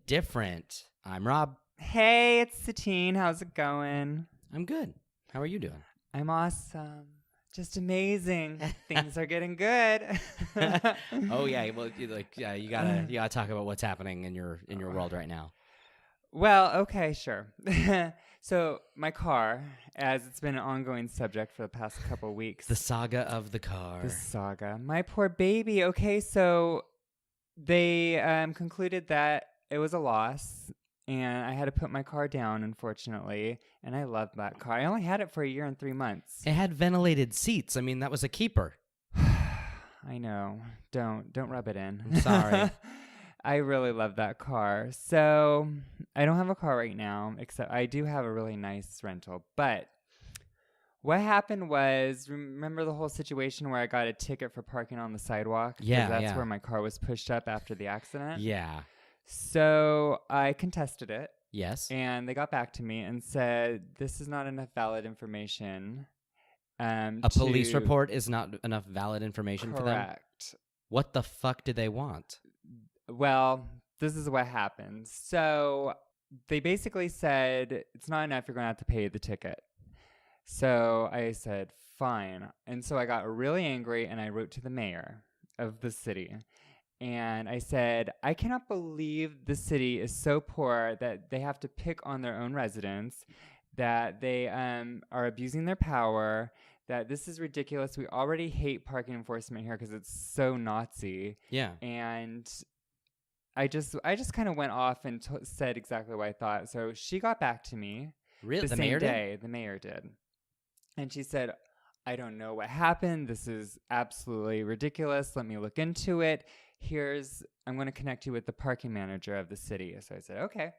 different. I'm Rob. Hey, it's Cetine. How's it going? I'm good. How are you doing? I'm awesome. Just amazing. Things are getting good. Oh yeah, well, you gotta talk about what's happening in your world right now. Well, okay, sure. So my car, as it's been an ongoing subject for the past couple weeks. The saga of the car. The saga. My poor baby. Okay, so they concluded that it was a loss, and I had to put my car down, unfortunately. And I loved that car. I only had it for a year and 3 months. It had ventilated seats. I mean, that was a keeper. I know. Don't rub it in. I'm sorry. I really love that car. So I don't have a car right now, except I do have a really nice rental. But what happened was, remember the whole situation where I got a ticket for parking on the sidewalk? Yeah, That's where my car was pushed up after the accident. Yeah. So I contested it. Yes. And they got back to me and said, this is not enough valid information. A police report is not enough valid information for them? Correct. What the fuck did they want? Well, this is what happened. So they basically said, it's not enough, you're going to have to pay the ticket. So I said, fine. And so I got really angry and I wrote to the mayor of the city. And I said, I cannot believe the city is so poor that they have to pick on their own residents, that they are abusing their power, that this is ridiculous. We already hate parking enforcement here because it's so Nazi. Yeah. And I just kind of went off and said exactly what I thought. So she got back to me. Really? The The same mayor day. did? The mayor did. And she said, I don't know what happened. This is absolutely ridiculous. Let me look into it. I'm going to connect you with the parking manager of the city. So I said, okay.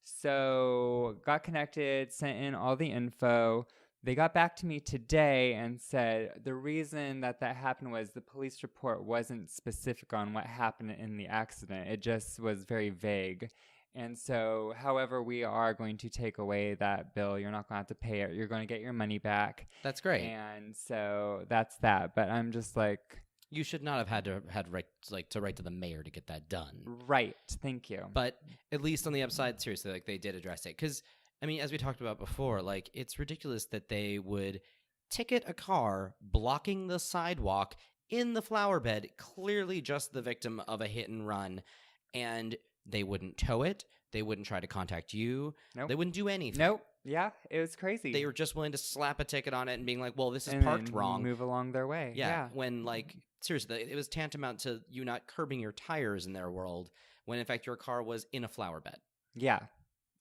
So got connected, sent in all the info. They got back to me today and said the reason that happened was the police report wasn't specific on what happened in the accident. It just was very vague. And so, however, we are going to take away that bill. You're not going to have to pay it. You're going to get your money back. That's great. And so that's that. But I'm just like... You should not have had to write to the mayor to get that done. Right. Thank you. But at least on the upside, seriously, like they did address it. Because, I mean, as we talked about before, like it's ridiculous that they would ticket a car blocking the sidewalk in the flower bed, clearly just the victim of a hit and run, and they wouldn't tow it. They wouldn't try to contact you. Nope. They wouldn't do anything. Nope. Yeah, it was crazy. They were just willing to slap a ticket on it and being like, well, this is and parked wrong. Move along their way. Yeah. When, like, seriously, it was tantamount to you not curbing your tires in their world when, in fact, your car was in a flower bed. Yeah.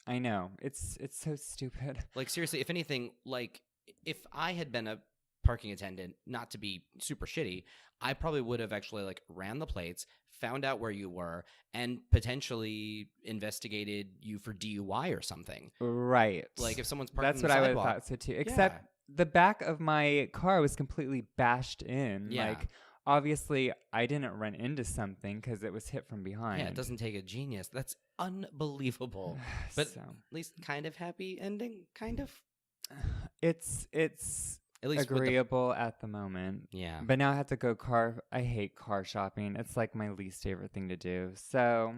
I know. It's so stupid. Like, seriously, if anything, like, if I had been a parking attendant, not to be super shitty, I probably would have actually, like, ran the plates, found out where you were, and potentially investigated you for DUI or something. Right. Like, if someone's parked That's on the what sidewalk, I would have thought so, too. Except the back of my car was completely bashed in. Yeah. Like, obviously, I didn't run into something because it was hit from behind. Yeah, it doesn't take a genius. That's unbelievable. But at least kind of happy ending, kind of. It's at least agreeable at the moment. Yeah. But now I have to go I hate car shopping. It's like my least favorite thing to do. So,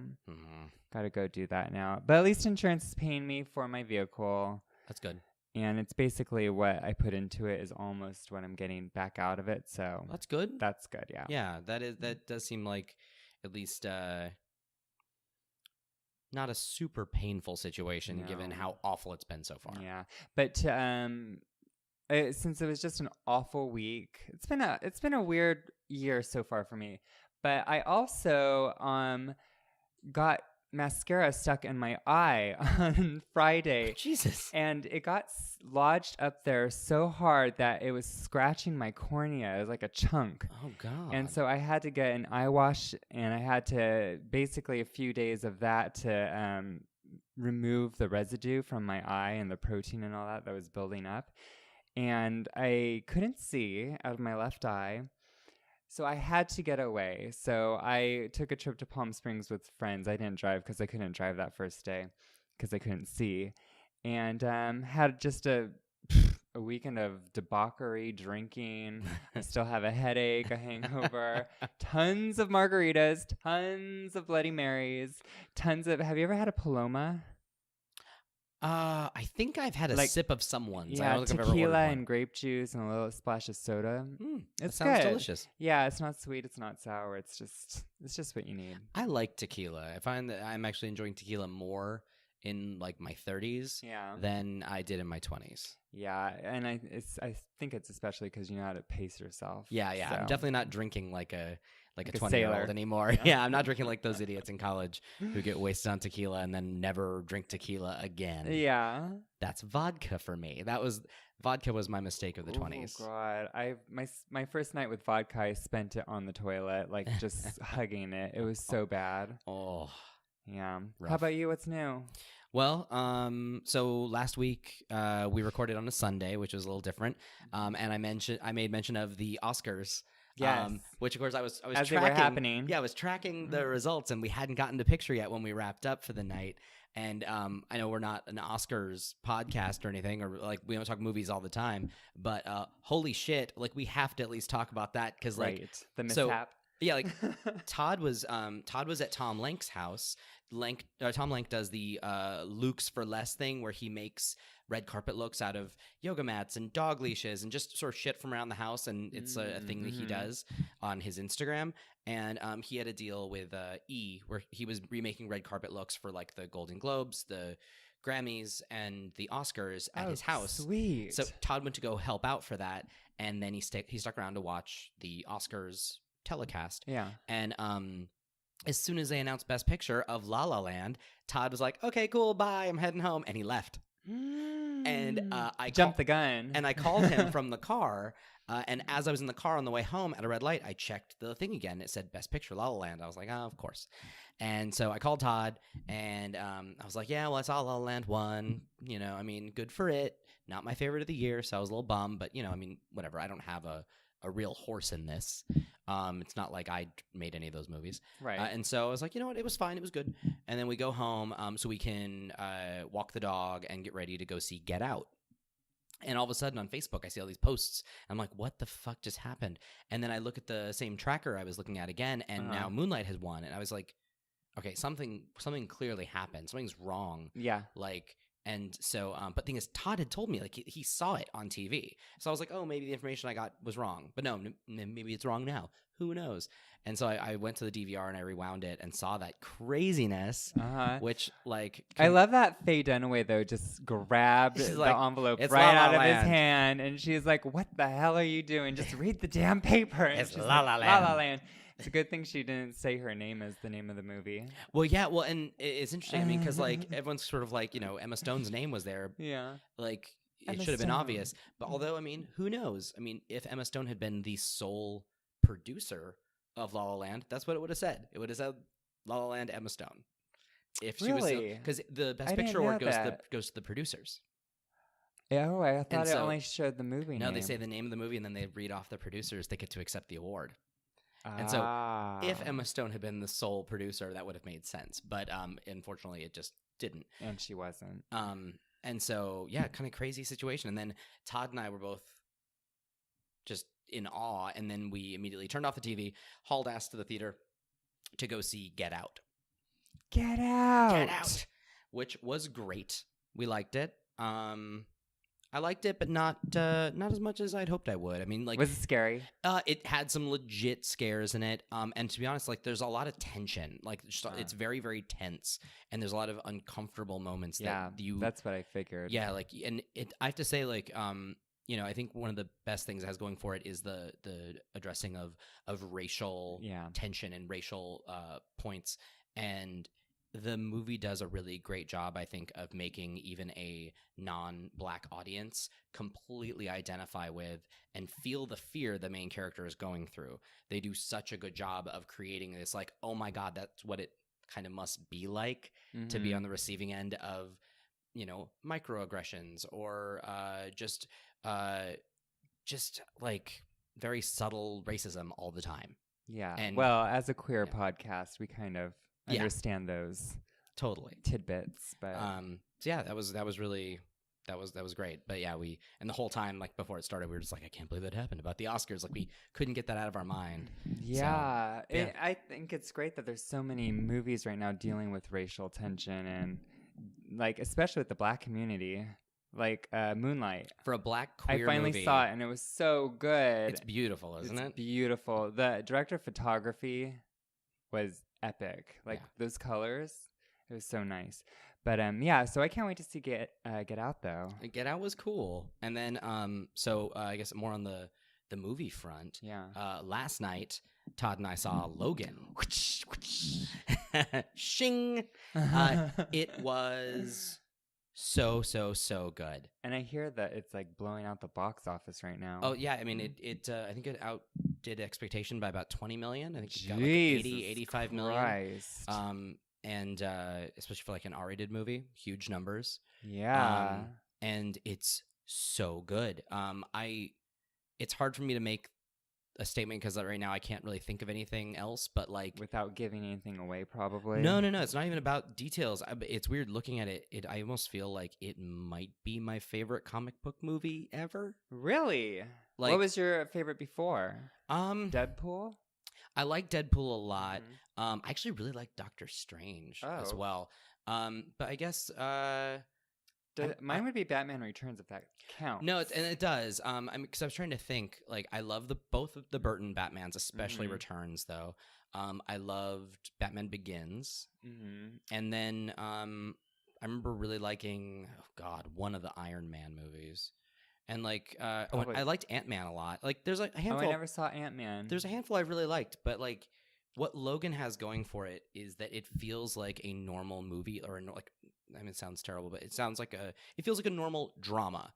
gotta go do that now. But at least insurance is paying me for my vehicle. That's good. And it's basically what I put into it is almost what I'm getting back out of it. So that's good. That's good, yeah. Yeah, that does seem like at least not a super painful situation given how awful it's been so far. Yeah. But since it was just an awful week, it's been a weird year so far for me. But I also got mascara stuck in my eye on Friday. Jesus. And it got lodged up there so hard that it was scratching my cornea. It was like a chunk. Oh, God. And so I had to get an eye wash, and I had to basically a few days of that to remove the residue from my eye and the protein and all that was building up. And I couldn't see out of my left eye. So I had to get away. So I took a trip to Palm Springs with friends. I didn't drive because I couldn't drive that first day because I couldn't see. And had just a a weekend of debauchery, drinking. I still have a headache, a hangover, tons of margaritas, tons of Bloody Marys, tons of. Have you ever had a Paloma? I think I've had a Like, sip of someone's. I Yeah, don't think I've ever tequila ordered and grape juice and a little splash of soda. one. That It's sounds good. delicious. Yeah, it's not sweet, it's not sour. It's just what you need. I like tequila. I find that I'm actually enjoying tequila more in like my 30s Yeah. than I did in my 20s. Yeah, and I think it's especially because you know how to pace yourself. Yeah. I'm so. definitely not drinking like a Like a 20-year-old sailor. anymore. Yeah. Yeah, I'm not drinking like those idiots in college who get wasted on tequila and then never drink tequila again. Yeah. That's vodka for me. Vodka was my mistake of the 20s. Oh God, my first night with vodka, I spent it on the toilet, like just hugging it. It was so bad. Oh. Yeah. Rough. How about you? What's new? Well, so last week we recorded on a Sunday, which was a little different, and I made mention of the Oscars. Yes. Which of course I was As tracking. they were happening. Yeah, I was tracking the results, and we hadn't gotten the picture yet when we wrapped up for the night. And I know we're not an Oscars podcast or anything, or like we don't talk movies all the time, but holy shit, like we have to at least talk about that because like the mishap. yeah, like Todd was at Tom Lenk's house. Tom Lenk does the Luke's for Less thing where he makes red carpet looks out of yoga mats and dog leashes and just sort of shit from around the house, and it's a thing that he does on his Instagram. And he had a deal with E where he was remaking red carpet looks for like the Golden Globes, the Grammys, and the Oscars at his house. Sweet. So Todd went to go help out for that, and then he stuck around to watch the Oscars telecast. Yeah. And as soon as they announced Best Picture of La La Land, Todd was like, "Okay, cool, bye, I'm heading home," and he left. And I jumped the gun. And I called him from the car. And as I was in the car on the way home at a red light, I checked the thing again. It said Best Picture, La La Land. I was like, oh, of course. And so I called Todd, and I was like, yeah, well, I saw La La Land 1. You know, I mean, good for it. Not my favorite of the year, so I was a little bummed. But, you know, I mean, whatever. I don't have a real horse in this. It's not like I made any of those movies. Right. And so I was like, you know what? It was fine. It was good. And then we go home so we can walk the dog and get ready to go see Get Out. And all of a sudden on Facebook, I see all these posts. I'm like, what the fuck just happened? And then I look at the same tracker I was looking at again, and now Moonlight has won. And I was like, okay, something clearly happened. Something's wrong. Yeah. Like, and so, but the thing is, Todd had told me, like, he saw it on TV. So I was like, oh, maybe the information I got was wrong. But no, maybe it's wrong now. Who knows? And so I went to the DVR and I rewound it and saw that craziness, which, like... I love that Faye Dunaway, though, just grabbed the envelope right out of his hand. And she's like, what the hell are you doing? Just read the damn paper. And It's she's La La Land. La La Land. It's a good thing she didn't say her name as the name of the movie. Well, yeah, well, and it's interesting. I mean, because, like, everyone's sort of like, you know, Emma Stone's name was there. Yeah. Like, it Emma should have been Stone. obvious. But although, I mean, who knows? I mean, if Emma Stone had been the sole producer of La La Land, that's what it would have said. It would have said La La Land, Emma Stone. If she Really? was, because the Best I didn't Picture know award that. goes to the producers. Oh, I thought And it so- only showed the movie No, name. they say the name of the movie and then they read off the producers. They get to accept the award. And so if Emma Stone had been the sole producer, that would have made sense. But unfortunately, it just didn't. And she wasn't. And so, yeah, kind of crazy situation. And then Todd and I were both just in awe. And then we immediately turned off the TV, hauled ass to the theater to go see Get Out. Get out. Get Out, which was great. We liked it. I liked it, but not as much as I'd hoped I would. I mean, like, Was it scary? it had some legit scares in it. And to be honest, like, there's a lot of tension. Like, it's very, very tense, and there's a lot of uncomfortable moments. Yeah, that you. that's what I figured. Yeah, like, and I have to say, like, you know, I think one of the best things it has going for it is the addressing of racial tension and racial points. And the movie does a really great job, I think, of making even a non-Black audience completely identify with and feel the fear the main character is going through. They do such a good job of creating this, like, oh my God, that's what it kind of must be like to be on the receiving end of, you know, microaggressions or just like very subtle racism all the time. Yeah. And- well, as a queer podcast, we kind of understand those Totally. tidbits. But So yeah, that was really that was great. But yeah, and the whole time, like before it started, we were just like, I can't believe that happened about the Oscars. Like we couldn't get that out of our mind. Yeah, So, yeah. I think it's great that there's so many movies right now dealing with racial tension and like especially with the Black community, like Moonlight. For a Black queer I finally movie, saw it and it was so good. it's beautiful, isn't It's it? beautiful. The director of photography was epic. Like those colors, it was so nice. But yeah, so I can't wait to see Get Out though. Get Out was cool. And then so I guess more on the movie front. Yeah. Last night, Todd and I saw Logan. Shing. It was so good. And I hear that it's like blowing out the box office right now. Oh yeah, I mean it I think it outdid expectation by about 20 million. I think it got like 85 million. And especially for like an R-rated movie, huge numbers. Yeah. And it's so good. It's hard for me to make a statement because right now I can't really think of anything else, but like without giving anything away, probably. No, it's not even about details. It's weird looking at it. I almost feel like it might be my favorite comic book movie ever. Really? Like, what was your favorite before? Deadpool? I like Deadpool a lot. I actually really like Doctor Strange as well. But I guess mine would be Batman Returns if that counts. No, it does. Because I was trying to think. Like, I love both of the Burton Batmans, especially Returns though. I loved Batman Begins, and then I remember really liking one of the Iron Man movies. And like, I liked Ant-Man a lot. Like, there's like a handful. I never saw Ant-Man. There's a handful I really liked, but like, what Logan has going for it is that it feels like a normal movie, or like, I mean, it sounds terrible, but it feels like a normal drama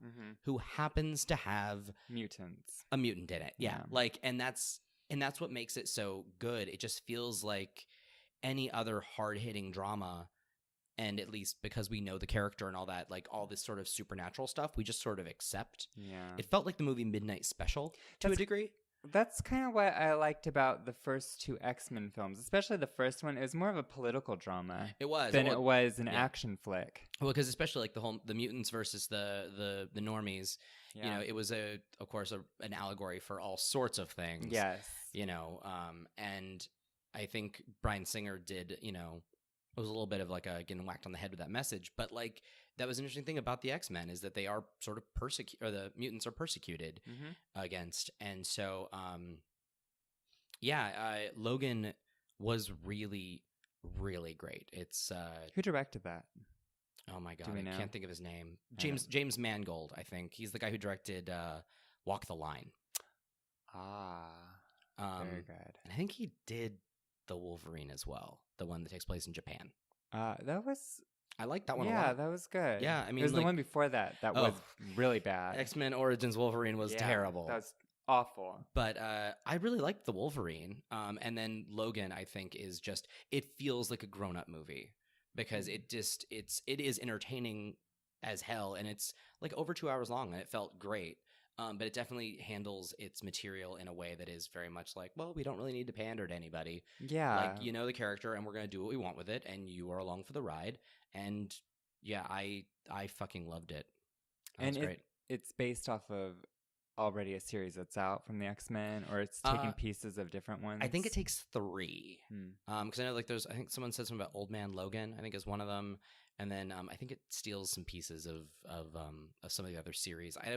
who happens to have mutants, a mutant in it. Yeah. Like, and that's what makes it so good. It just feels like any other hard-hitting drama. And at least because we know the character and all that, like all this sort of supernatural stuff, we just sort of accept. Yeah. It felt like the movie Midnight Special to a degree. That's kind of what I liked about the first two X-Men films, especially the first one. It was more of a political drama. It was. Than it was an action flick. Well, because especially like the mutants versus the normies, you know, it was of course an allegory for all sorts of things. Yes. You know, and I think Bryan Singer did, you know, it was a little bit of like getting whacked on the head with that message, but like that was an interesting thing about the X-Men is that they are sort of or the mutants are persecuted against, and so Logan was really great. It's who directed that? Oh my god, I can't think of his name. James Mangold, I think he's the guy who directed Walk the Line. Very good. And I think he did the Wolverine as well, the one that takes place in Japan. I like that one a lot. Yeah, that was good. Yeah, I mean, it was the one before that was really bad. X-Men Origins Wolverine was terrible. That was awful. But I really liked the Wolverine. And then Logan, I think, is just, it feels like a grown-up movie because it is entertaining as hell, and it's like over 2 hours long, and it felt great. But it definitely handles its material in a way that is very much like, well, we don't really need to pander to anybody. Yeah. Like, you know the character, and we're going to do what we want with it, and you are along for the ride. And yeah, I fucking loved it. That's great. It's based off of already a series that's out from the X-Men, or it's taking pieces of different ones? I think it takes 3. Because I know like I think someone said something about Old Man Logan, I think is one of them. And then I think it steals some pieces of some of the other series. I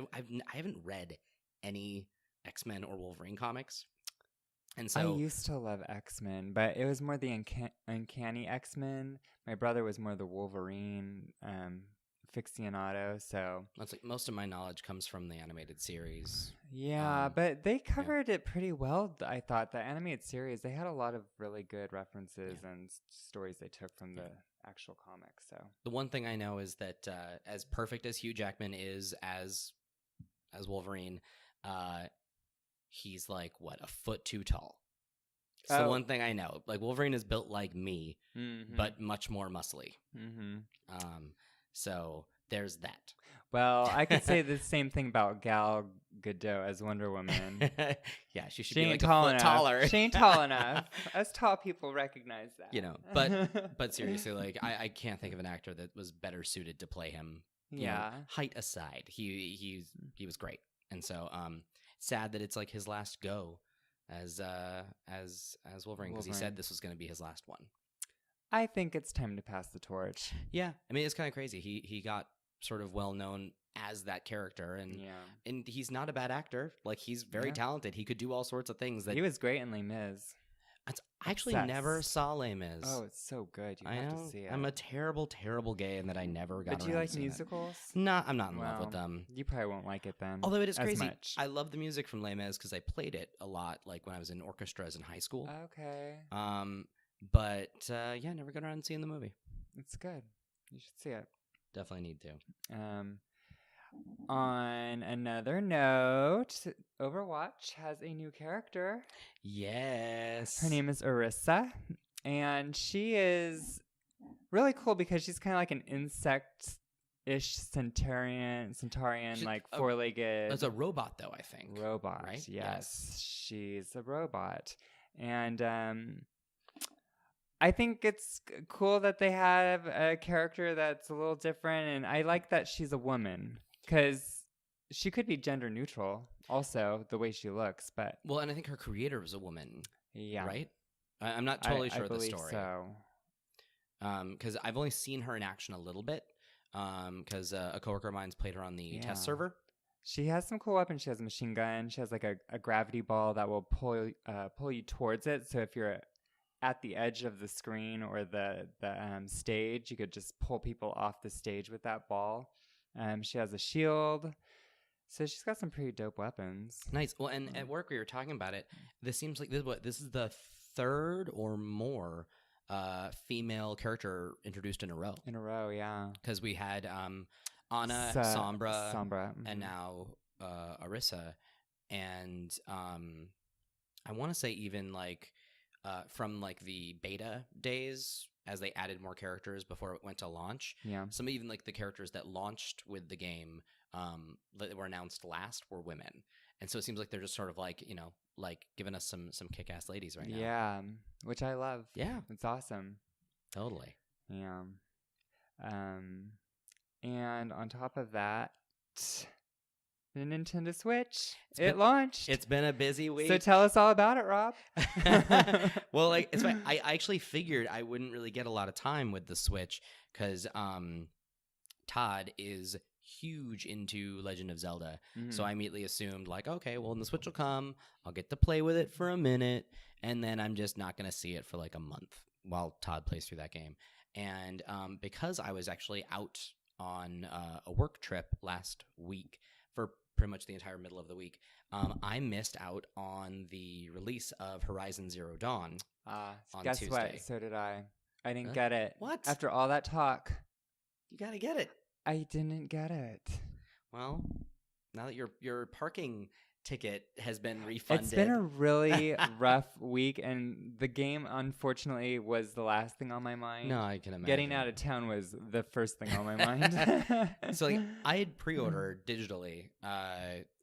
haven't read any X-Men or Wolverine comics, and so I used to love X-Men, but it was more the uncanny X-Men. My brother was more the Wolverine aficionado. So that's like most of my knowledge comes from the animated series. Yeah, but they covered it pretty well. I thought the animated series, they had a lot of really good references and stories they took from the actual comics. So the one thing I know is that as perfect as Hugh Jackman is as Wolverine, he's like a foot too tall. It's the one thing I know. Like Wolverine is built like me, but much more muscly. So there's that. Well, I could say the same thing about Gal Gadot as Wonder Woman. Yeah, she should be like tall a foot taller. She ain't tall enough. Us tall people recognize that. You know, but seriously, like I can't think of an actor that was better suited to play him height aside, he was great. And so sad that it's like his last go as Wolverine, because he said this was going to be his last one. I think it's time to pass the torch. Yeah, I mean, it's kind of crazy. He got sort of well known as that character, and he's not a bad actor. Like, he's very talented. He could do all sorts of things. He was great in Les Mis. I actually never saw Les Mis. Oh, it's so good. You have to see it. I'm a terrible, terrible gay in that I never got around to seeing it. But do you like musicals? No, I'm not in love with them. You probably won't like it then. Although it is crazy. I love the music from Les Mis because I played it a lot, like when I was in orchestras in high school. Okay. But never got around to seeing the movie. It's good. You should see it. Definitely need to. On another note, Overwatch has a new character. Yes. Her name is Orisa, and she is really cool because she's kind of like an insect-ish centaurian, like four-legged. It's a robot, though, I think. Robot, right? Yes. She's a robot. And I think it's cool that they have a character that's a little different, and I like that she's a woman. Because she could be gender neutral, also, the way she looks, but... Well, and I think her creator was a woman, yeah, right? I'm not totally sure of the story. So. Because I've only seen her in action a little bit, because a coworker of mine's played her on the test server. She has some cool weapons. She has a machine gun. She has like a gravity ball that will pull you towards it. So if you're at the edge of the screen or the stage, you could just pull people off the stage with that ball. She has a shield. So she's got some pretty dope weapons. Nice. Well, and at work we were talking about it. This seems like this is the third or more female character introduced in a row. In a row, yeah. Because we had Ana, Sombra, mm-hmm. and now Orisa. And I want to say even like from like the beta days, as they added more characters before it went to launch. Yeah. Some even like the characters that launched with the game that were announced last were women. And so it seems like they're just sort of like, like giving us some kick-ass ladies right now. Yeah, which I love. Yeah. It's awesome. Totally. Yeah. And on top of that, the Nintendo Switch, it launched. It's been a busy week. So tell us all about it, Rob. Well, like, it's fine. I actually figured I wouldn't really get a lot of time with the Switch because Todd is huge into Legend of Zelda. Mm-hmm. So I immediately assumed, like, okay, well, when the Switch will come, I'll get to play with it for a minute, and then I'm just not going to see it for like a month while Todd plays through that game. And because I was actually out on a work trip last week for pretty much the entire middle of the week, I missed out on the release of Horizon Zero Dawn on guess Tuesday. What? So did I. I didn't get it. What? After all that talk. You got to get it. I didn't get it. Well, now that your parking ticket has been refunded. It's been a really rough week, and the game, unfortunately, was the last thing on my mind. No, I can imagine. Getting out of town was the first thing on my mind. So, like, I had pre-ordered digitally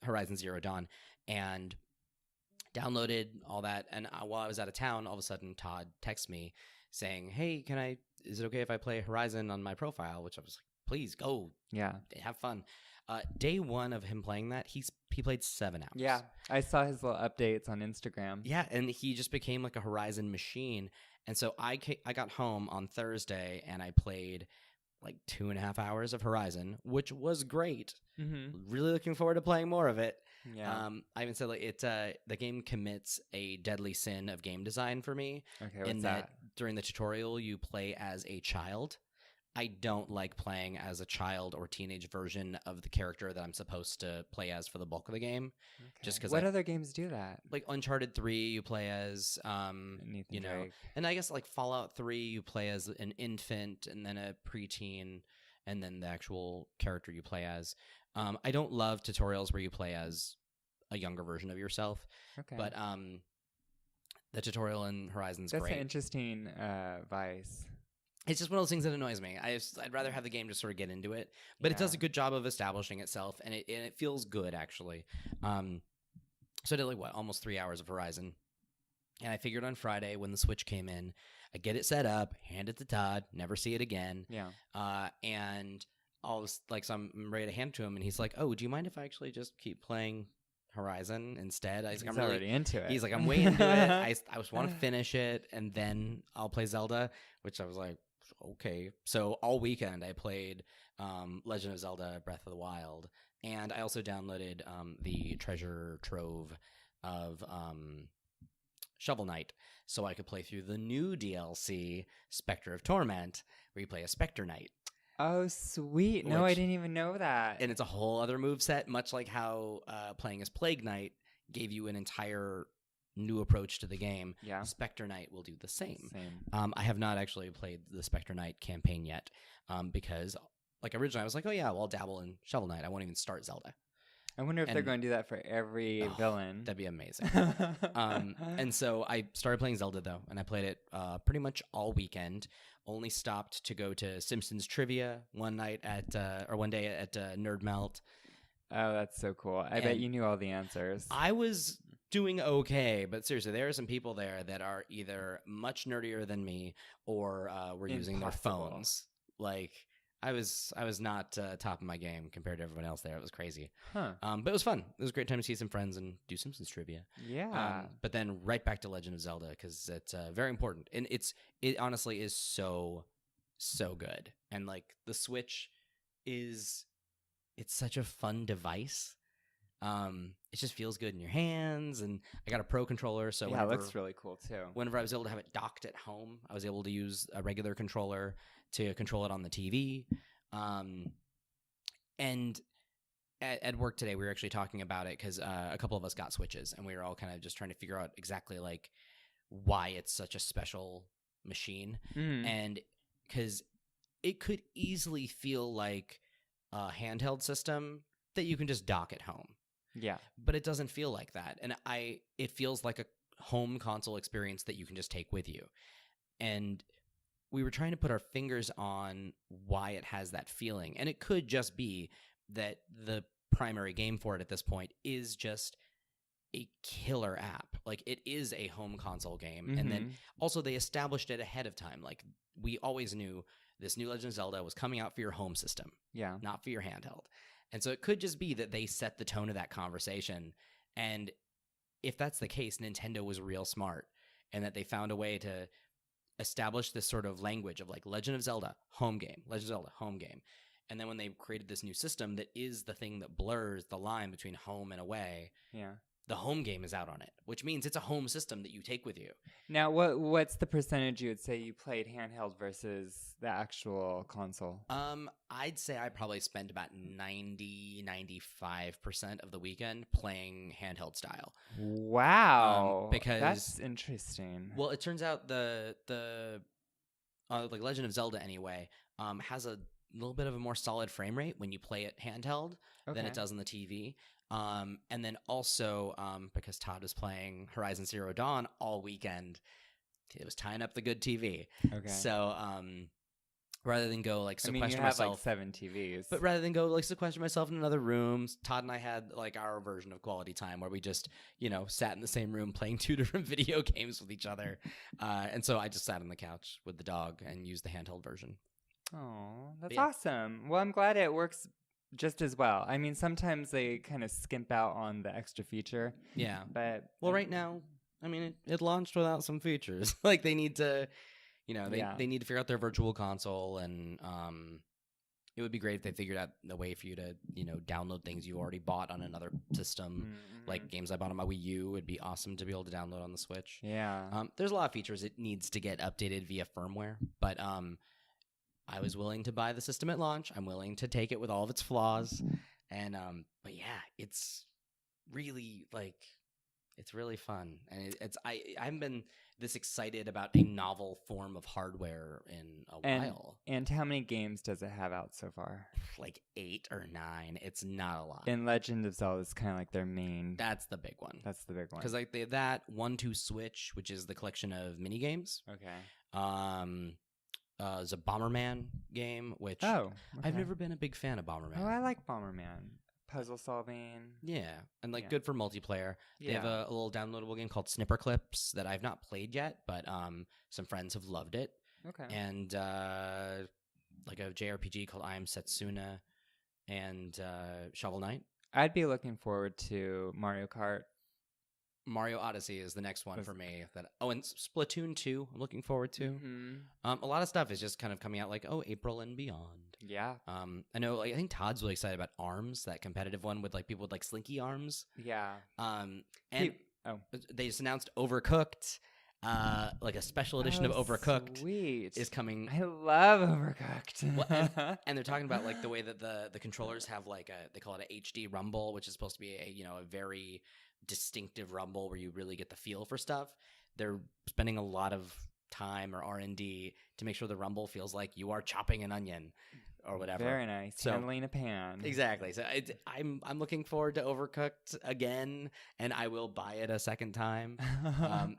Horizon Zero Dawn and downloaded all that. And while I was out of town, all of a sudden, Todd texts me saying, "Hey, is it okay if I play Horizon on my profile?" Which I was like, "Please go, have fun." Day one of him playing that, he played 7 hours. Yeah, I saw his little updates on Instagram. Yeah, and he just became like a Horizon machine. And so I got home on Thursday and I played like 2.5 hours of Horizon, which was great. Mm-hmm. Really looking forward to playing more of it. Yeah. I even said like the game commits a deadly sin of game design for me. Okay, what's that? During the tutorial you play as a child. I don't like playing as a child or teenage version of the character that I'm supposed to play as for the bulk of the game. Okay. Just because. What other games do that? Like Uncharted 3, you play as, Drake. And I guess like Fallout 3, you play as an infant and then a preteen, and then the actual character you play as. I don't love tutorials where you play as a younger version of yourself. Okay. But the tutorial in Horizon's great. That's an interesting vice. It's just one of those things that annoys me. I'd rather have the game just sort of get into it, but it does a good job of establishing itself, and it feels good actually. So I did like almost 3 hours of Horizon, and I figured on Friday when the Switch came in, I get it set up, hand it to Todd, never see it again. Yeah. And so I'm ready to hand it to him, and he's like, "Oh, do you mind if I actually just keep playing Horizon instead?" I was like, He's "I'm really already into it. He's like, "I'm way into it. I just want to finish it, and then I'll play Zelda," which I was like, "Okay." So all weekend I played Legend of Zelda: Breath of the Wild, and I also downloaded the treasure trove of Shovel Knight, so I could play through the new DLC, Spectre of Torment, where you play a Spectre Knight. Oh, sweet. No, I didn't even know that. And it's a whole other moveset, much like how playing as Plague Knight gave you an entire new approach to the game. Yeah. Spectre Knight will do the same. Same. I have not actually played the Spectre Knight campaign yet because, like, originally I was like, oh yeah, well, I'll dabble in Shovel Knight. I won't even start Zelda. I wonder if they're going to do that for every villain. That'd be amazing. And so I started playing Zelda, though, and I played it pretty much all weekend. Only stopped to go to Simpsons Trivia one day at Nerd Melt. Oh, that's so cool. I bet you knew all the answers. I was doing okay, but seriously, there are some people there that are either much nerdier than me or were using their phones. Like, I was not top of my game compared to everyone else there. It was crazy. Huh. But it was fun. It was a great time to see some friends and do Simpsons trivia. Yeah. But then right back to Legend of Zelda because it's very important. And it honestly is so good. And like the Switch it's such a fun device. It just feels good in your hands, and I got a Pro controller, so it looks really cool too. Whenever I was able to have it docked at home, I was able to use a regular controller to control it on the TV. And at work today, we were actually talking about it because a couple of us got Switches, and we were all kind of just trying to figure out exactly like why it's such a special machine, and because it could easily feel like a handheld system that you can just dock at home. Yeah. But it doesn't feel like that. And it feels like a home console experience that you can just take with you. And we were trying to put our fingers on why it has that feeling. And it could just be that the primary game for it at this point is just a killer app. Like, it is a home console game. And then also they established it ahead of time. Like, we always knew this new Legend of Zelda was coming out for your home system. Yeah. Not for your handheld. And so it could just be that they set the tone of that conversation. And if that's the case, Nintendo was real smart, and that they found a way to establish this sort of language of like Legend of Zelda, home game, Legend of Zelda, home game. And then when they created this new system that is the thing that blurs the line between home and away, the home game is out on it, which means it's a home system that you take with you. Now, what's the percentage you would say you played handheld versus the actual console? I'd say I probably spent about 95% of the weekend playing handheld style. Wow. Because that's interesting. Well, it turns out the like Legend of Zelda anyway, has a little bit of a more solid frame rate when you play it handheld than it does on the TV. And then also, because Todd was playing Horizon Zero Dawn all weekend, it was tying up the good TV. Okay. So, rather than go like sequester you have myself, like 7 TVs. But rather than go like sequester myself in another room, Todd and I had like our version of quality time where we just, sat in the same room playing 2 different video games with each other. And so I just sat on the couch with the dog and used the handheld version. Oh, that's awesome. Well, I'm glad it works just as well. I mean, sometimes they kind of skimp out on the extra feature. Yeah. But right now, I mean, it launched without some features. Like they need to, they need to figure out their virtual console, and it would be great if they figured out a way for you to, download things you already bought on another system. Like games I bought on my Wii U would be awesome to be able to download on the Switch. Yeah. There's a lot of features it needs to get updated via firmware, but I was willing to buy the system at launch. I'm willing to take it with all of its flaws. And, but yeah, it's really it's really fun. And I haven't been this excited about a novel form of hardware in a while. And how many games does it have out so far? Like 8 or 9. It's not a lot. And Legend of Zelda is kind of like their main. That's the big one. Because like they have that 1-2 Switch, which is the collection of mini games. Okay. It's a Bomberman game, which I've never been a big fan of Bomberman. Oh, I like Bomberman. Puzzle solving. Yeah, and good for multiplayer. They have a little downloadable game called Snipper Clips that I've not played yet, but some friends have loved it. Okay. And like a JRPG called I Am Setsuna and Shovel Knight. I'd be looking forward to Mario Kart. Mario Odyssey is the next one for me. And Splatoon 2, I'm looking forward to. Mm-hmm. A lot of stuff is just kind of coming out like, April and beyond. Yeah. I know, like, I think Todd's really excited about ARMS, that competitive one with like people with like slinky arms. Yeah. And they just announced Overcooked. Like a special edition of Overcooked is coming. I love Overcooked. Well, and they're talking about like the way that the controllers have like they call it a HD rumble, which is supposed to be a very distinctive rumble where you really get the feel for stuff. They're spending a lot of time or R&D to make sure the rumble feels like you are chopping an onion or whatever. Very nice. Handling a pan. Exactly. So I'm looking forward to Overcooked again, and I will buy it a second time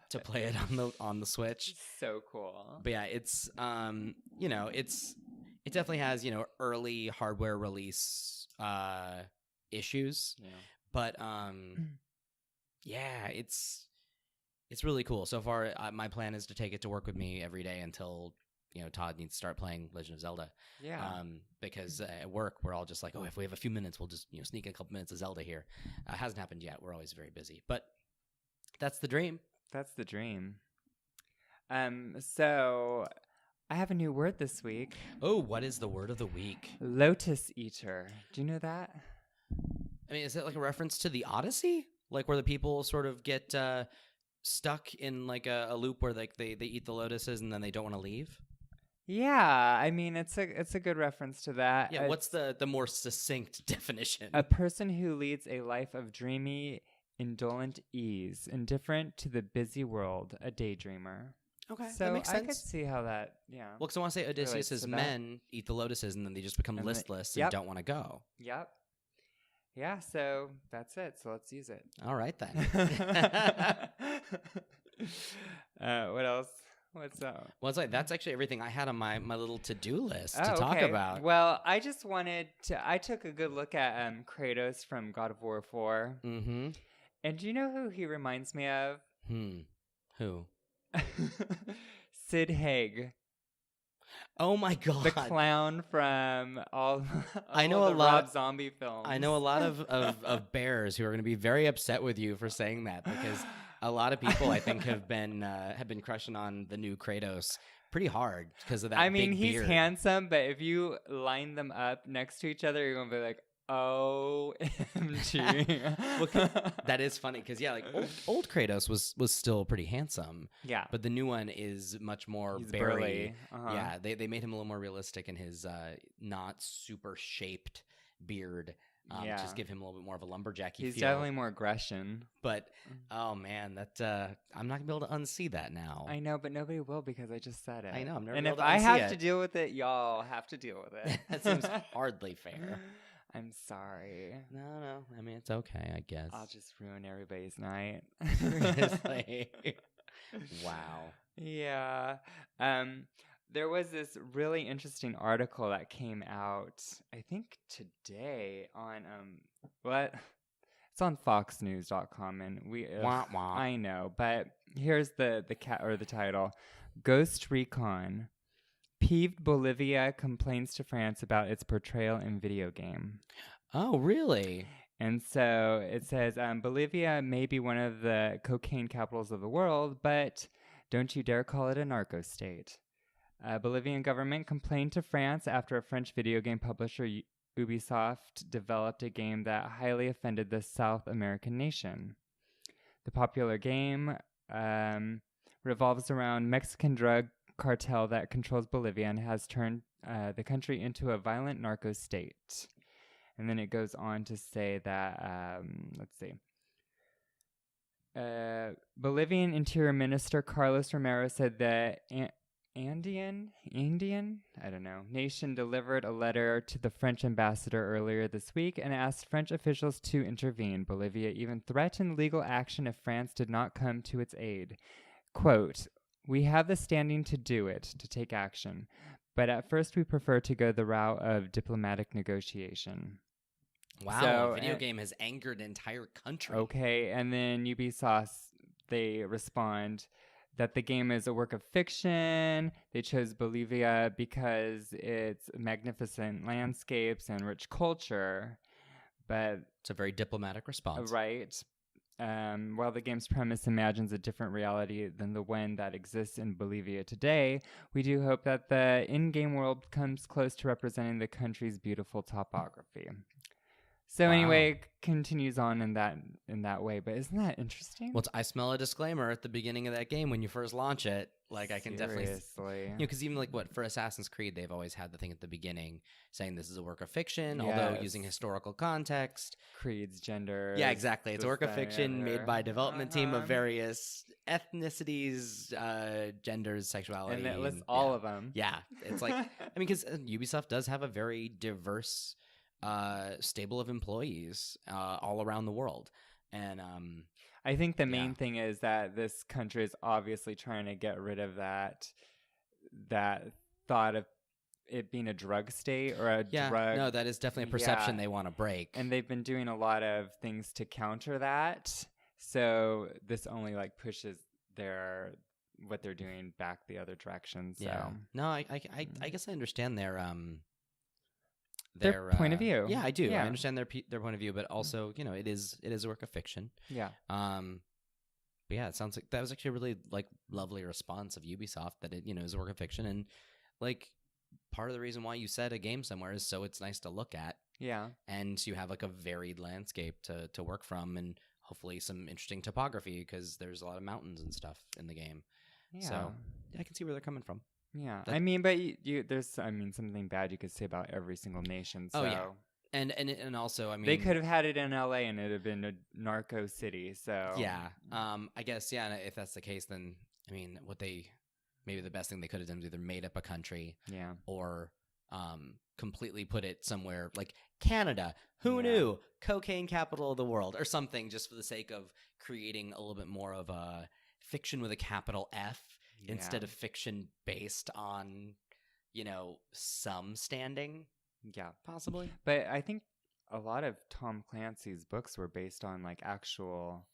to play it on the Switch. So cool. But yeah, it's it definitely has early hardware release issues. Yeah. But yeah, it's really cool. So far, my plan is to take it to work with me every day until Todd needs to start playing Legend of Zelda. Yeah. Because at work we're all just like, if we have a few minutes, we'll just sneak a couple minutes of Zelda here. Hasn't happened yet. We're always very busy, but that's the dream. That's the dream. So I have a new word this week. Oh, what is the word of the week? Lotus eater. Do you know that? I mean, is it like a reference to the Odyssey? Like where the people sort of get stuck in like a loop where like they eat the lotuses and then they don't want to leave? Yeah, I mean it's a good reference to that. Yeah, what's the more succinct definition? A person who leads a life of dreamy, indolent ease, indifferent to the busy world, a daydreamer. Okay, so that makes sense. I could see how that, yeah. Well, because I want to say Odysseus's men eat the lotuses and then they just become listless and don't want to go. Yep. Yeah, so that's it. So let's use it. All right, then. What else? What's up? Well, it's like that's actually everything I had on my little to-do list to talk about. Well, I just wanted to... I took a good look at Kratos from God of War 4. Mm-hmm. And do you know who he reminds me of? Who? Sid Haig. Oh my god! The clown from all I know the Rob Zombie films. I know a lot of bears who are going to be very upset with you for saying that, because a lot of people I think have been crushing on the new Kratos pretty hard because of that. I mean, big he's beard. handsome, but if you line them up next to each other, you're gonna be like, OMG. Well, that is funny because like old Kratos was still pretty handsome. Yeah, but the new one is much more burly. Yeah, they made him a little more realistic in his not super shaped beard. Just give him a little bit more of a lumberjacky feel. He's definitely more aggression. But oh man, that I'm not gonna be able to unsee that now. I know, but nobody will because I just said it. I know. I'm never. And able if to I have it. to deal with it, y'all have to deal with it. That seems hardly fair. I'm sorry. No. I mean, it's okay, I guess. I'll just ruin everybody's night. Seriously. Wow. Yeah. There was this really interesting article that came out, I think today on it's on foxnews.com, and I know, but here's the title. Ghost Recon. Peeved Bolivia complains to France about its portrayal in video game. Oh, really? And so it says, Bolivia may be one of the cocaine capitals of the world, but don't you dare call it a narco state. Bolivian government complained to France after a French video game publisher, Ubisoft, developed a game that highly offended the South American nation. The popular game revolves around Mexican drug cartel that controls Bolivia and has turned the country into a violent narco state. And then it goes on to say that, Bolivian Interior Minister Carlos Romero said the Andean, I don't know, nation delivered a letter to the French ambassador earlier this week and asked French officials to intervene. Bolivia even threatened legal action if France did not come to its aid. Quote, "We have the standing to do it, to take action. But at first we prefer to go the route of diplomatic negotiation." Wow, So, a video game has angered an entire country. Okay, and then Ubisoft, they respond, that the game is a work of fiction. They chose Bolivia because it's magnificent landscapes and rich culture. But It's a very diplomatic response. right. While the game's premise imagines a different reality than the one that exists in Bolivia today, we do hope that the in-game world comes close to representing the country's beautiful topography. So Wow. anyway, continues on in that way. But isn't that interesting? Well, I smell a disclaimer at the beginning of that game when you first launch it. Like, I can definitely, Seriously. because even like for Assassin's Creed, they've always had the thing at the beginning saying this is a work of fiction, although using historical context. Creeds, gender. Yeah, exactly. It's a this, work of that, and the fiction made other. by a development team of various ethnicities, genders, sexuality. And it lists and- all yeah. of them. Yeah, it's like, I mean, because Ubisoft does have a very diverse stable of employees all around the world. And I think the main thing is that this country is obviously trying to get rid of that thought of it being a drug state or a drug. No, that is definitely a perception they want to break. And they've been doing a lot of things to counter that. So this only like pushes what they're doing back the other direction. So. Yeah. No, I guess I understand their point of view. Yeah, I do. Yeah. I understand their point of view, but also, you know, it is a work of fiction. Yeah. But yeah, it sounds like that was actually a really like lovely response of Ubisoft that it, you know, is a work of fiction, and like part of the reason why you set a game somewhere is so it's nice to look at. Yeah. And you have like a varied landscape to work from, and hopefully some interesting topography because there's a lot of mountains and stuff in the game. Yeah. So I can see where they're coming from. Yeah, I mean, but there's something bad you could say about every single nation. So. Oh yeah, and also, I mean, they could have had it in L.A. and it'd have been a narco city. So yeah, I guess and if that's the case, then I mean, maybe the best thing they could have done is either made up a country, or completely put it somewhere like Canada. Who knew? Cocaine capital of the world, or something, just for the sake of creating a little bit more of a fiction with a capital F. Instead of fiction based on, you know, some standing. Yeah. Possibly. But I think a lot of Tom Clancy's books were based on like actual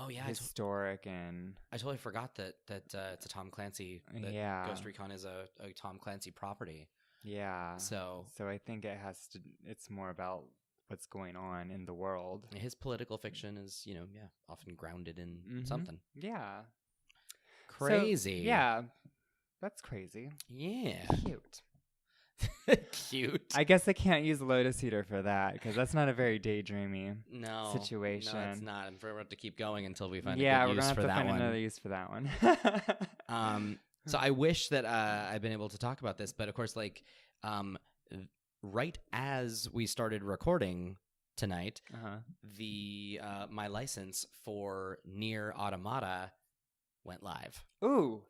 historic and... I totally forgot that it's a Tom Clancy. That Ghost Recon is a Tom Clancy property. Yeah. So I think it's more about what's going on in the world. His political fiction is, you know, often grounded in something. Yeah. Crazy. So, yeah. That's crazy. Yeah. Cute. Cute. I guess I can't use Lotus Eater for that because that's not a very daydreamy situation. No, it's not. And we're about to keep going until we find a good we're use gonna for have to that find one. another use for that one. So I wish that I'd been able to talk about this, but of course, like, right as we started recording tonight, the my license for Nier Automata went live. Ooh.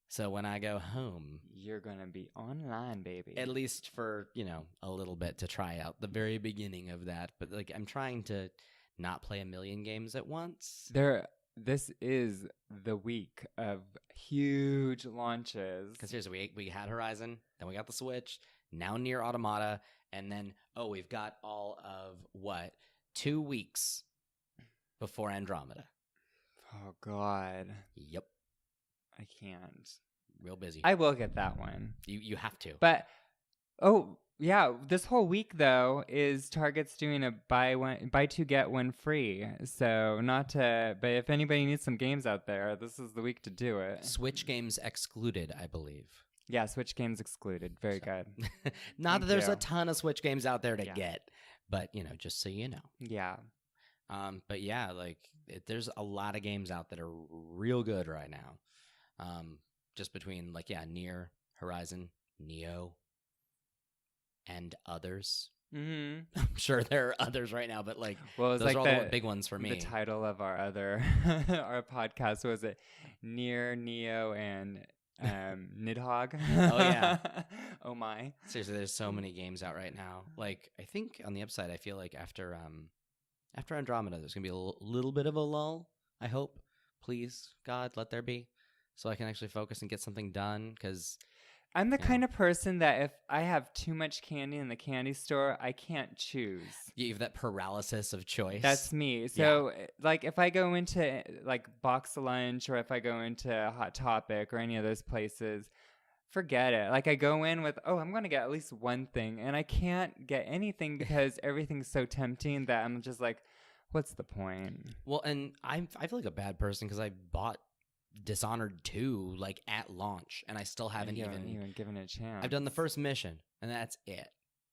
So when I go home, you're going to be online, baby. At least for, you know, a little bit to try out the very beginning of that. But like, I'm trying to not play a million games at once. This is the week of huge launches. Because here's we had Horizon, then we got the Switch, now Nier Automata, and then we've got all of 2 weeks before Andromeda. Oh God. Yep. I can't. Real busy. I will get that one. You have to. But this whole week though is Target's doing a buy two get one free. So but if anybody needs some games out there, this is the week to do it. Switch games excluded, I believe. Yeah, Switch games excluded. Very good. Not that there's a ton of Switch games out there to get, but you know, just so you know. Yeah. But yeah, like there's a lot of games out that are real good right now. Just between Nier, Horizon, Neo, and others. Mm-hmm. I'm sure there are others right now, but those are all the big ones for me. The title of our our podcast was it Nier, Neo, and Nidhogg. Oh yeah. Oh my. Seriously, there's so many games out right now. Like I think on the upside, I feel like after Andromeda, there's gonna be a little bit of a lull. I hope, please, God, let there be, so I can actually focus and get something done. Because I'm the Yeah. kind of person that if I have too much candy in the candy store, I can't choose. You have that paralysis of choice. That's me. So, like, if I go into like Box Lunch or if I go into Hot Topic or any of those places, forget it. Like, I go in with, oh, I'm going to get at least one thing, and I can't get anything because everything's so tempting that I'm just like, what's the point? Well, and I feel like a bad person because I bought Dishonored 2 like at launch, and I still haven't even given it a chance. I've done the first mission, and that's it.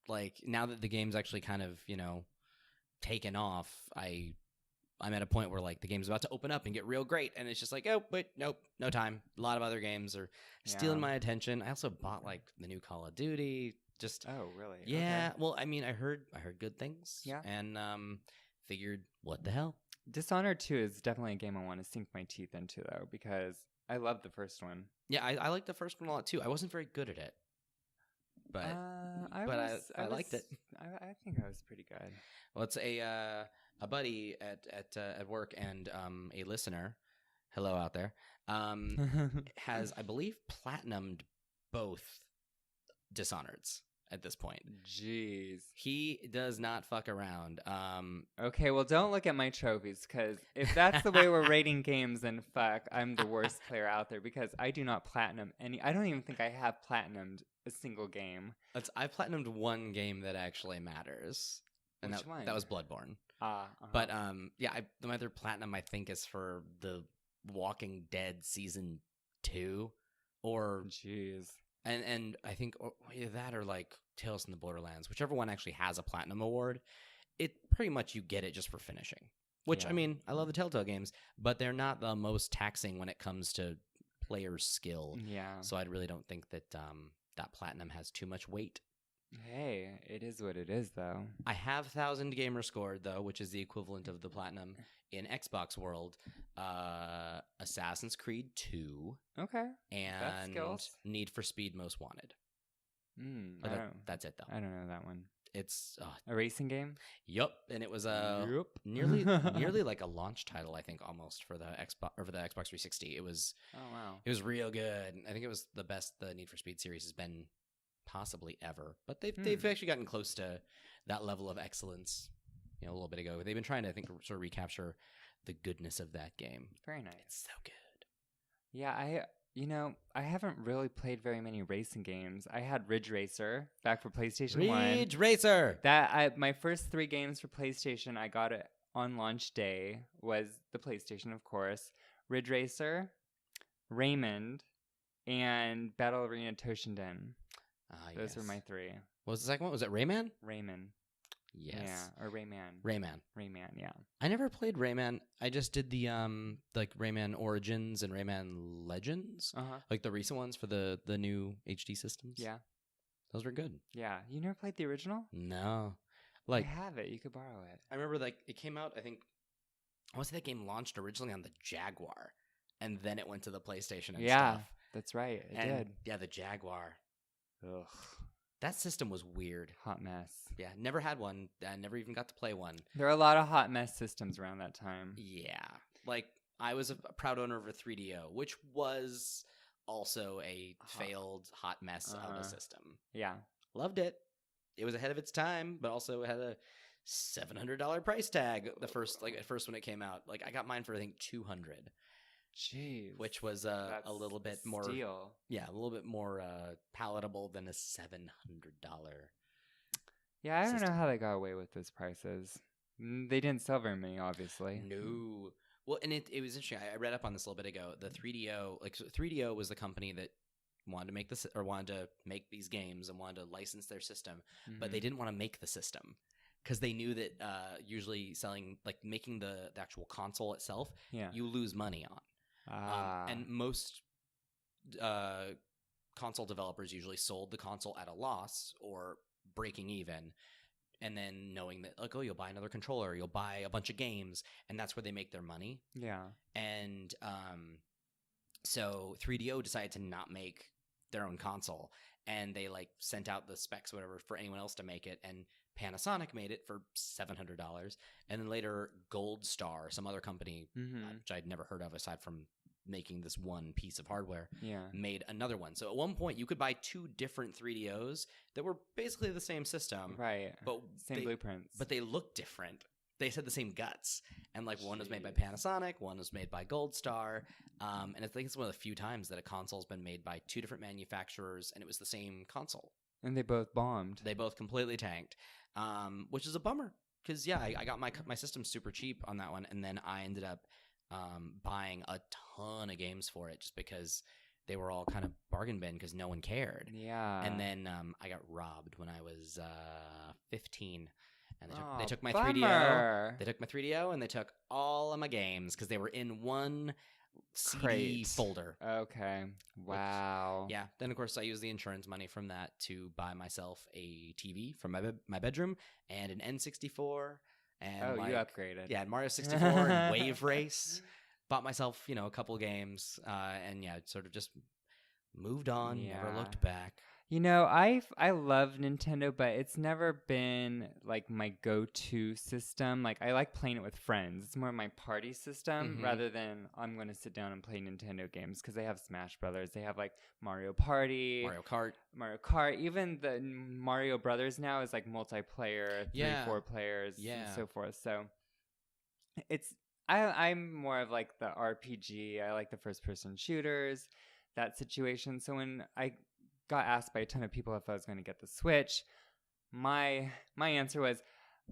Like, now that the game's actually kind of, you know, taken off, I'm at a point where, like, the game's about to open up and get real great, and it's just like, oh, wait, nope, no time. A lot of other games are stealing my attention. I also bought, like, the new Call of Duty. Just Oh, really? yeah. Okay. Well, I mean, I heard good things. Yeah. And figured, what the hell? Dishonored 2 is definitely a game I want to sink my teeth into, though, because I love the first one. Yeah, I liked the first one a lot, too. I wasn't very good at it. But I liked it. I think I was pretty good. Well, it's a buddy at work and a listener, hello out there, has, I believe, platinumed both Dishonoreds at this point. Jeez. He does not fuck around. Okay, well, don't look at my trophies, because if that's the way we're rating games, then fuck, I'm the worst player out there, because I do not platinum any. I don't even think I have platinumed a single game. I platinumed one game that actually matters, and Which one? that was Bloodborne. Uh-huh. But yeah, my other platinum I think is for the Walking Dead season 2, or jeez. And I think either that or like Tales from the Borderlands, whichever one actually has a platinum award. It pretty much you get it just for finishing. Which, Yeah. I mean, I love the Telltale games, but they're not the most taxing when it comes to player skill. Yeah. So I really don't think that that platinum has too much weight. Hey, it is what it is, though. I have 1,000 gamer scored, though, which is the equivalent of the platinum in Xbox world. Assassin's Creed 2. Okay. And skills. Need for Speed Most Wanted. That's it, though. I don't know that one. It's A racing game? yup, and it was Yup. nearly like a launch title, I think, almost for the Xbox 360. It was wow. It was real good. I think it was the best the Need for Speed series has been possibly ever. But they've actually gotten close to that level of excellence, you know, a little bit ago. They've been trying to, I think, sort of recapture the goodness of that game. Very nice. It's so good. Yeah, I haven't really played very many racing games. I had Ridge Racer back for PlayStation 1. Ridge Racer. My first 3 games for PlayStation, I got it on launch day, was the PlayStation, of course. Ridge Racer, Raymond, and Battle Arena Toshinden. Those were my 3. What was the second one? Was it Rayman? Rayman. Yes. Yeah, or Rayman. Rayman, yeah. I never played Rayman. I just did the like Rayman Origins and Rayman Legends, like the recent ones for the new HD systems. Yeah, those were good. Yeah, you never played the original? No, like I have it. You could borrow it. I remember like it came out. I want to say that game launched originally on the Jaguar, and then it went to the PlayStation and stuff. That's right. It did. Yeah, the Jaguar. Ugh. That system was weird. Hot mess. Yeah, never had one. I never even got to play one. There are a lot of hot mess systems around that time. Yeah. Like, I was a proud owner of a 3DO, which was also a failed hot mess of a system. Yeah. Loved it. It was ahead of its time, but also it had a $700 price tag at first when it came out. Like, I got mine for, I think, $200. Jeez. Which was a little bit more steal. Yeah, a little bit more palatable than a $700. Yeah, I don't know how they got away with those prices. They didn't sell very many, obviously. No. Well, and it was interesting. I read up on this a little bit ago. The 3DO, 3DO was the company that wanted to make this or wanted to make these games and wanted to license their system, but they didn't want to make the system. Because they knew that usually making the actual console itself, you lose money on. And most console developers usually sold the console at a loss or breaking even, and then knowing that you'll buy another controller, you'll buy a bunch of games, and that's where they make their money. Yeah. And so 3DO decided to not make their own console, and they sent out the specs or whatever for anyone else to make it, and Panasonic made it for $700, and then later Gold Star, some other company, which I'd never heard of aside from making this one piece of hardware, Yeah. made another one. So at one point, you could buy 2 different 3DOs that were basically the same system, Right. but Same blueprints. but they looked different. They had the same guts, and like one was made by Jeez. Panasonic, one was made by Gold Star, and I think it's one of the few times that a console's been made by 2 different manufacturers, and it was the same console. And they both bombed. They both completely tanked, which is a bummer because I got my system super cheap on that one, and then I ended up buying a ton of games for it just because they were all kind of bargain bin because no one cared. Yeah. And then I got robbed when I was 15, and they took my bummer. 3DO. They took my 3DO and they took all of my games because they were in one CD Crate. folder. Okay. Wow. Yeah. Then of course I used the insurance money from that to buy myself a TV from my bedroom and an N64. And you upgraded. Yeah, Mario 64 and Wave Race. Bought myself, a couple games, and sort of just moved on. Yeah. Never looked back. I love Nintendo, but it's never been like my go-to system. Like I like playing it with friends. It's more my party system rather than I'm going to sit down and play Nintendo games because they have Smash Brothers. They have like Mario Party, Mario Kart. Even the Mario Brothers now is like multiplayer, 3-4 players, and so forth. So I'm more of like the RPG. I like the first-person shooters, that situation. So when I got asked by a ton of people if I was going to get the Switch, my answer was,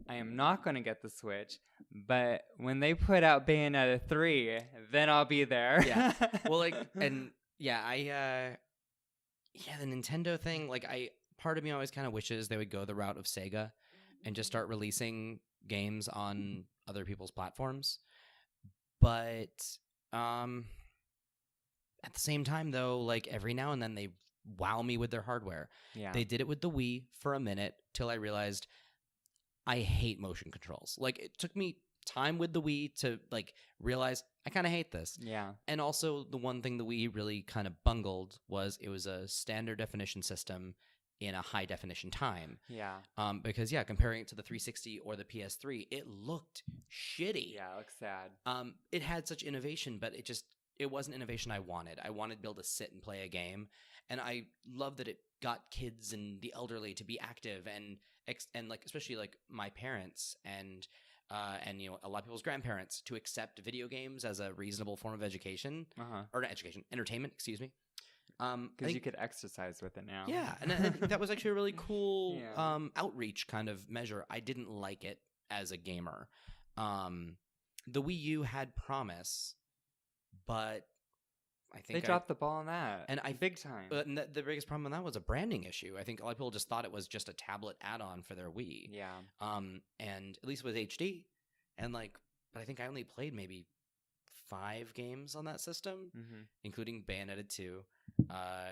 I am not going to get the Switch, but when they put out Bayonetta 3, then I'll be there. Yeah. Well, the Nintendo thing, part of me always kind of wishes they would go the route of Sega and just start releasing games on other people's platforms. But at the same time, though, every now and then they wow me with their hardware. Yeah. They did it with the Wii for a minute till I realized I hate motion controls. It took me time with the Wii to realize I kind of hate this. Yeah. And also the one thing the Wii really kind of bungled was it was a standard definition system in a high definition time. Yeah. Because comparing it to the 360 or the PS3, it looked shitty. Yeah, it looks sad. It had such innovation, but it wasn't innovation I wanted. I wanted to be able to sit and play a game. And I love that it got kids and the elderly to be active and especially my parents and a lot of people's grandparents to accept video games as a reasonable form of education or not education, entertainment, excuse me. Because you could exercise with it now. Yeah, and I think that was actually a really cool outreach kind of measure. I didn't like it as a gamer. The Wii U had promise, but I think they dropped the ball on that, and big time. And the biggest problem with that was a branding issue. I think a lot of people just thought it was just a tablet add-on for their Wii. Yeah. And at least with HD, and but I think I only played maybe 5 games on that system, including Bayonetta 2,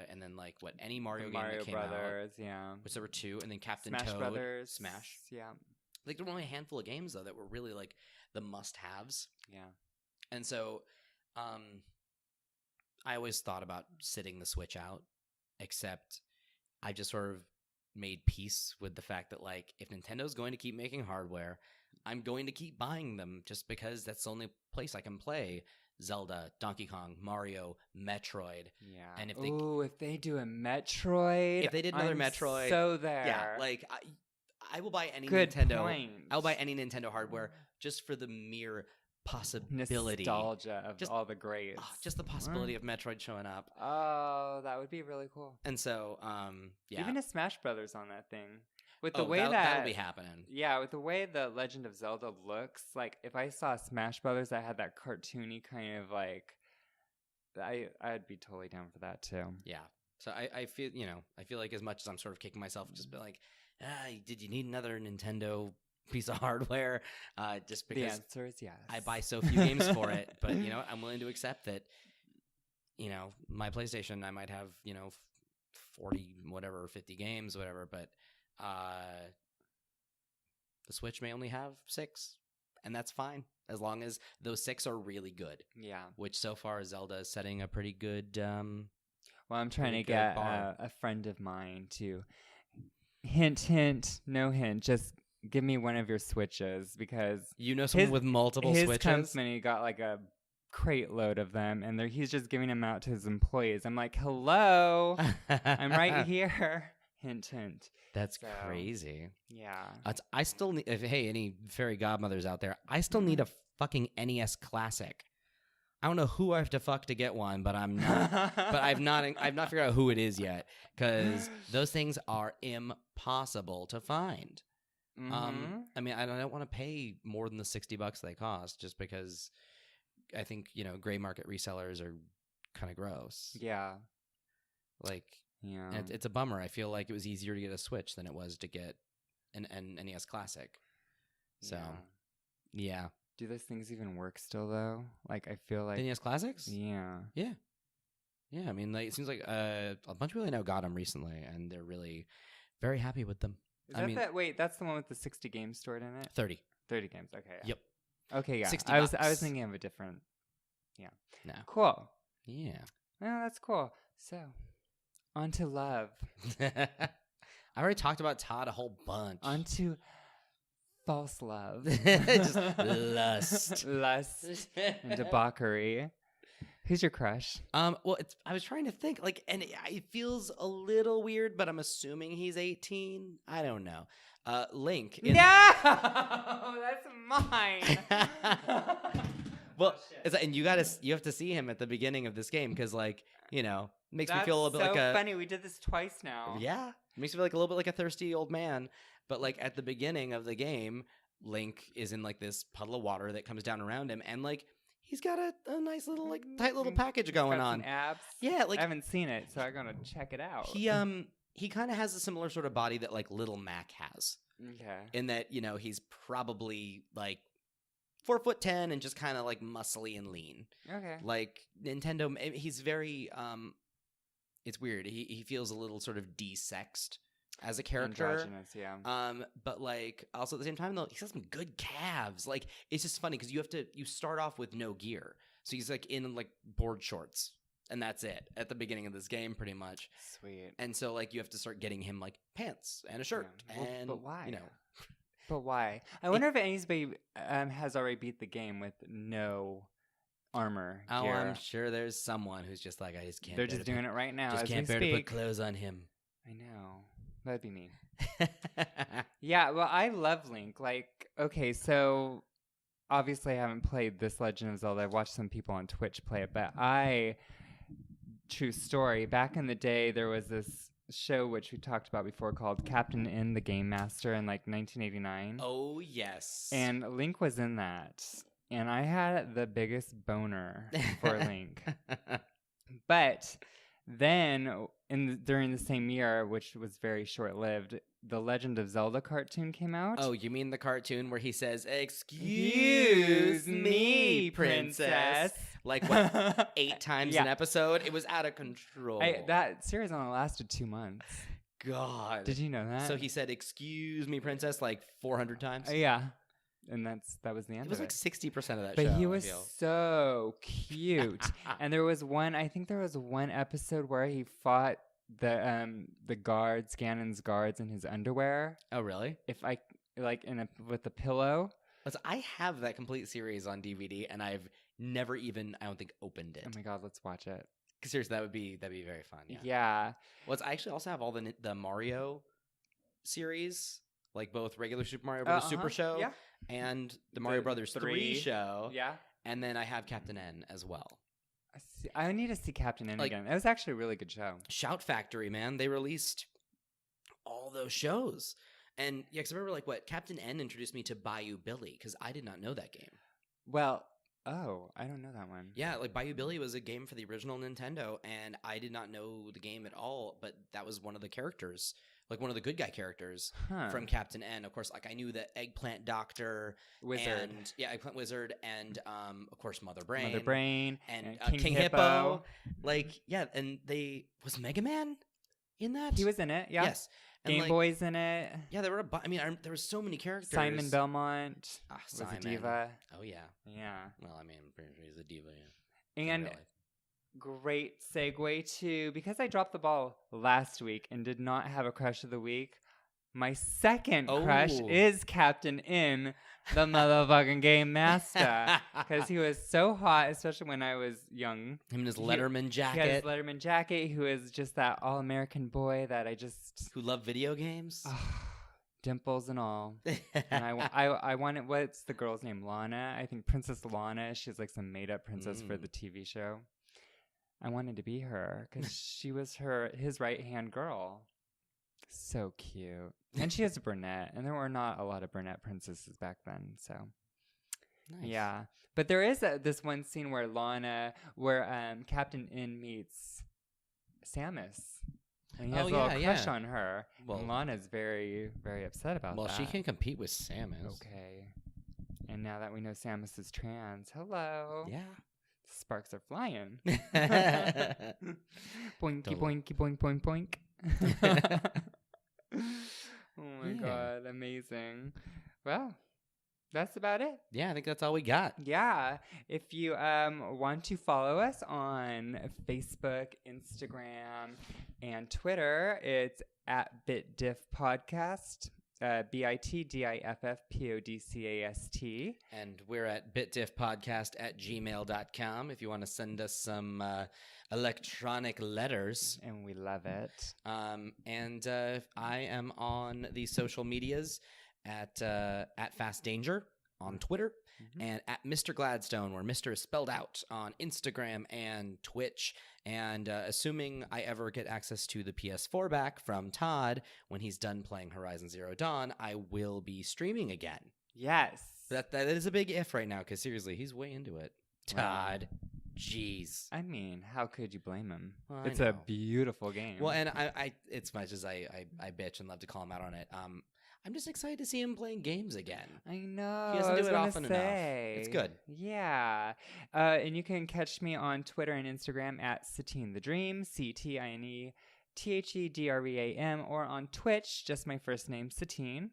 and then any Mario game that came Brothers, out, which there were 2, and then Captain Smash Toad, Brothers, Smash. Yeah. There were only a handful of games though that were really the must-haves. Yeah. And so, I always thought about sitting the Switch out, except I just sort of made peace with the fact that if Nintendo's going to keep making hardware, I'm going to keep buying them just because that's the only place I can play Zelda, Donkey Kong, Mario, Metroid. Yeah. And if they do a Metroid, if they did another Metroid, so there. Yeah, I will buy any Good Nintendo. point. I'll buy any Nintendo hardware just for the mere possibility, nostalgia of all the greats. Just the possibility of Metroid showing up. Oh, that would be really cool. And so, even a Smash Brothers on that thing. With the way that'll be happening. Yeah, with the way the Legend of Zelda looks, if I saw Smash Brothers that had that cartoony kind of I'd be totally down for that too. Yeah. So I feel like as much as I'm sort of kicking myself, just be did you need another Nintendo piece of hardware? Just because the answer is yes. I buy so few games for it, but I'm willing to accept that. My PlayStation, I might have 40 whatever, 50 games, whatever, but the Switch may only have 6, and that's fine as long as those 6 are really good. Yeah. Which so far Zelda is setting a pretty good. Well, I'm trying to get a friend of mine to hint, no hint, just give me one of your Switches because someone with multiple Switches. His company got a crate load of them, and he's just giving them out to his employees. I'm like, hello, I'm right here. Hint, hint. That's So, crazy. Yeah. I still need, hey, any fairy godmothers out there, I still need a fucking NES Classic. I don't know who I have to fuck to get one, but I'm not. But I've not figured out who it is yet, because those things are impossible to find. I mean, I don't want to pay more than the $60 they cost, just because I think, gray market resellers are kind of gross. Yeah. Like, yeah, it's a bummer. I feel like it was easier to get a Switch than it was to get an NES Classic. So, yeah. Do those things even work still, though? Like, I feel like... NES Classics? Yeah. Yeah. Yeah, I mean, it seems like a bunch of people I know got them recently, and they're really very happy with them. Wait, that's the one with the 60 games stored in it? 30. 30 games, okay. Yeah. Yep. Okay, yeah. $60. I was thinking of a different... Yeah. No. Cool. Yeah. Oh, that's cool. So, on to love. I already talked about Todd a whole bunch. On to false love. Just lust. Lust and debauchery. Who's your crush? Well, I was trying to think, and it feels a little weird, but I'm assuming he's 18. I don't know. Link. No! That's mine! Well, and you have to see him at the beginning of this game, because, makes me feel a little bit like a... That's so funny. We did this twice now. Yeah. It makes me feel like a little bit like a thirsty old man. But, at the beginning of the game, Link is in, this puddle of water that comes down around him, and, he's got a nice little, tight little package going on. Some abs. Yeah, I haven't seen it, so I'm gonna check it out. He kind of has a similar sort of body that, Little Mac has. Okay. In that, he's probably, 4'10" and just kind of, muscly and lean. Okay. Nintendo, he's very, it's weird. He feels a little sort of de-sexed as a character. Androgynous, yeah. But also at the same time though, he's got some good calves. It's just funny because you start off with no gear, so he's in board shorts, and that's it at the beginning of this game, pretty much. Sweet. And so you have to start getting him pants and a shirt, and but why? But why? I wonder if anybody has already beat the game with no armor gear. Oh, I'm sure there's someone who's just I just can't. They're just doing it right now. Just can't bear to put clothes on him. I know. That'd be me. Yeah, well, I love Link. Okay, so obviously I haven't played this Legend of Zelda. I've watched some people on Twitch play it, but true story, back in the day, there was this show which we talked about before called Captain N, the Game Master in 1989. Oh, yes. And Link was in that. And I had the biggest boner for Link. But then, during the same year, which was very short-lived, the Legend of Zelda cartoon came out. Oh, you mean the cartoon where he says, "Excuse me, princess"? 8 times an episode? It was out of control. That series only lasted 2 months. God. Did you know that? So he said, "Excuse me, princess," 400 times? Yeah. And that was the end of it. It was 60% of that show. But he was so cute. And I think there was one episode where he fought the guards, Ganon's guards, in his underwear. Oh, really? With a pillow. I have that complete series on DVD, and I've never even, I don't think, opened it. Oh my God, let's watch it. Seriously, that'd be very fun. Yeah. Well, I actually also have all the Mario series, both regular Super Mario Bros. Super Show and the Mario Brothers 3 show. Yeah. And then I have Captain N as well. I need to see Captain N again. That was actually a really good show. Shout Factory, man. They released all those shows. And yeah, because I remember Captain N introduced me to Bayou Billy, because I did not know that game. Well, I don't know that one. Yeah, Bayou Billy was a game for the original Nintendo, and I did not know the game at all, but that was one of the characters, one of the good guy characters from Captain N. Of course, I knew the Eggplant Doctor, Wizard. Eggplant Wizard, and of course Mother Brain. Mother Brain. And King Hippo. And was Mega Man in that? He was in it, yeah. Yes. And Game Boy's in it. Yeah, there were there were so many characters. Simon Belmont was Simon. a diva. Oh, yeah. Yeah. Well, I'm pretty sure he's a diva, yeah. And great segue to, because I dropped the ball last week and did not have a crush of the week, My second crush Oh. is Captain N, the motherfucking game master. Because he was so hot, especially when I was young. Him in his Letterman He jacket. had his Letterman jacket, who is just that all-American boy that I just... Who loved video games. dimples and all. And I wanted, what's the girl's name? Lana? I think Princess Lana. She's like some made-up princess for the TV show. I wanted to be her because she was his right-hand girl. So cute. And she is a brunette, and there were not a lot of brunette princesses back then, so. Nice. Yeah. But there is this one scene where Captain N meets Samus. And he has a little crush on her. Well, and Lana's very, very upset about that. Well, she can compete with Samus. Okay. And now that we know Samus is trans, hello. Yeah. Sparks are flying. Boinky, boinky, boink, boink, boink. Oh my God. Amazing. Well, that's about it. Yeah, I think that's all we got. Yeah. If you want to follow us on Facebook, Instagram, and Twitter, it's at BitDiff Podcast, BITDIFFPODCAST. And we're at bitdiffpodcast@gmail.com if you want to send us some electronic letters. And we love it. And I am on the social medias at Fast Danger on Twitter, and at Mr. Gladstone, where Mr. is spelled out, on Instagram and Twitch. And assuming I ever get access to the PS4 back from Todd when he's done playing Horizon Zero Dawn, I will be streaming again. Yes. That is a big if right now, because seriously, he's way into it. Todd. Jeez. I mean, how could you blame him? Well, it's a beautiful game. Well, and I as much as I bitch and love to call him out on it, I'm just excited to see him playing games again. I know. He doesn't do it often enough. It's good. Yeah. And you can catch me on Twitter and Instagram at Cetine the Dream, CTINETHEDREAM, or on Twitch, just my first name, Cetine.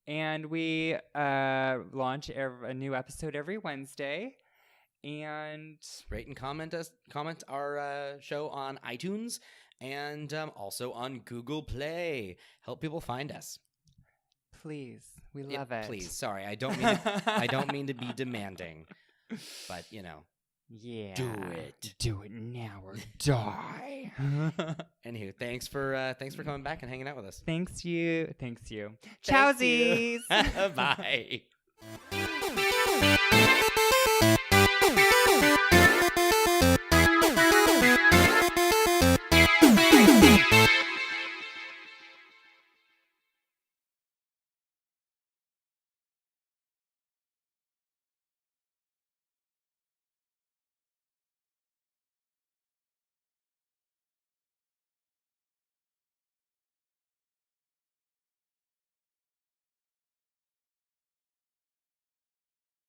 And we launch a new episode every Wednesday. And rate and comment our show on iTunes and also on Google Play. Help people find us. Please, we love it. Please, sorry, I don't mean to be demanding, but you know, yeah, do it now or die. Anywho, thanks for coming back and hanging out with us. Thanks you. Chowsies. Bye.